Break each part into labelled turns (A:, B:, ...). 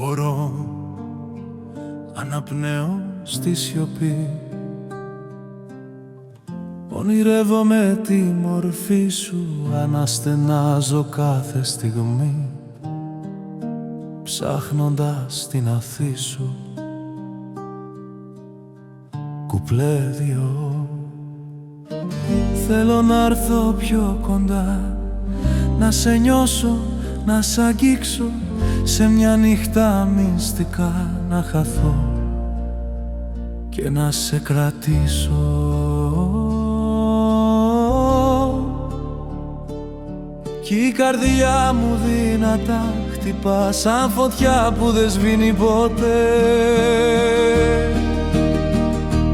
A: μπορώ, αναπνέω στη σιωπή. Ονειρεύομαι τη μορφή σου, αναστενάζω κάθε στιγμή, ψάχνοντας την αθή σου. Κουπλέδιο, θέλω να έρθω πιο κοντά, να σε νιώσω, να σ' αγγίξω, σε μια νύχτα μυστικά να χαθώ και να σε κρατήσω. Κι η καρδιά μου δυνατά χτυπά σαν φωτιά που δεν σβήνει ποτέ.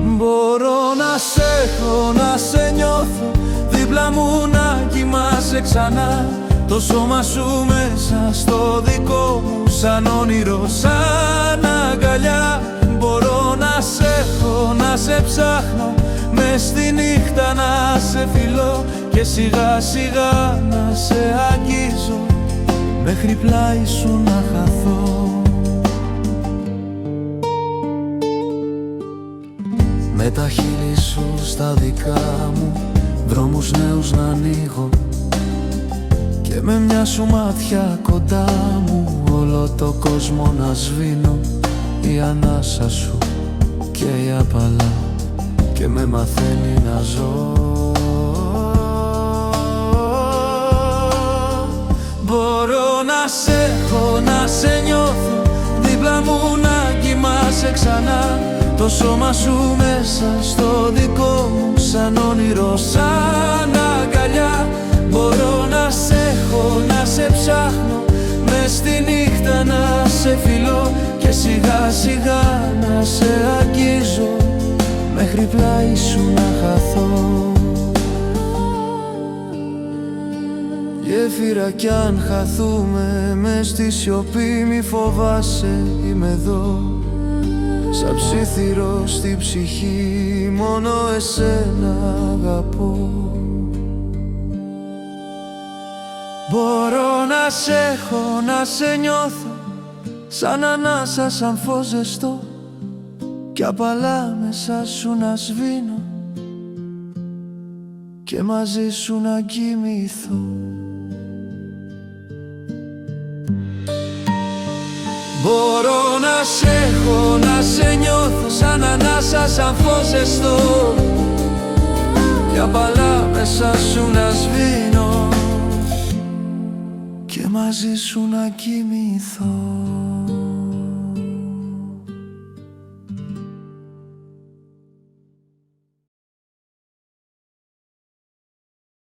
A: Μπορώ να σε έχω, να σε νιώθω, δίπλα μου να κοιμάσαι ξανά, το σώμα σου μέσα στο δικό μου σαν όνειρο, σαν αγκαλιά. Μπορώ να σε έχω, να σε ψάχνω, μες στη νύχτα να σε φιλώ και σιγά σιγά να σε αγγίζω, μέχρι πλάι σου να χαθώ. Με τα χείλη σου στα δικά μου, δρόμους νέους να ανοίγω, και με μια σου μάτια κοντά μου όλο το κόσμο να σβήνω. Η ανάσα σου και η απαλά και με μαθαίνει να ζω. Μπορώ να σε έχω, να σε νιώθω, δίπλα μου να κοιμάσαι ξανά, το σώμα σου μέσα στο δικό μου σαν όνειρο, σαν αγκαλιά. Μπορώ να σε έχω, να σε ψάχνω, μες στη νύχτα να σε φιλώ και σιγά σιγά να σε αγγίζω, μέχρι πλάι σου να χαθώ. Γέφυρα κι αν χαθούμε μες στη σιωπή, μη φοβάσαι, είμαι εδώ, σαν ψήθυρο στη ψυχή, μόνο εσένα αγαπώ. Μπορώ να σε έχω, να σε νιώθω, σαν ανάσα, σαν φως ζεστό, κι απαλά μέσα σου να σβήνω και μαζί σου να κοιμηθώ. Μπορώ να σε έχω, να σε νιώθω, σαν ανάσα, σαν φως ζεστό, κι απαλά μέσα σου να σβήνω και μαζί σου να κοιμηθώ.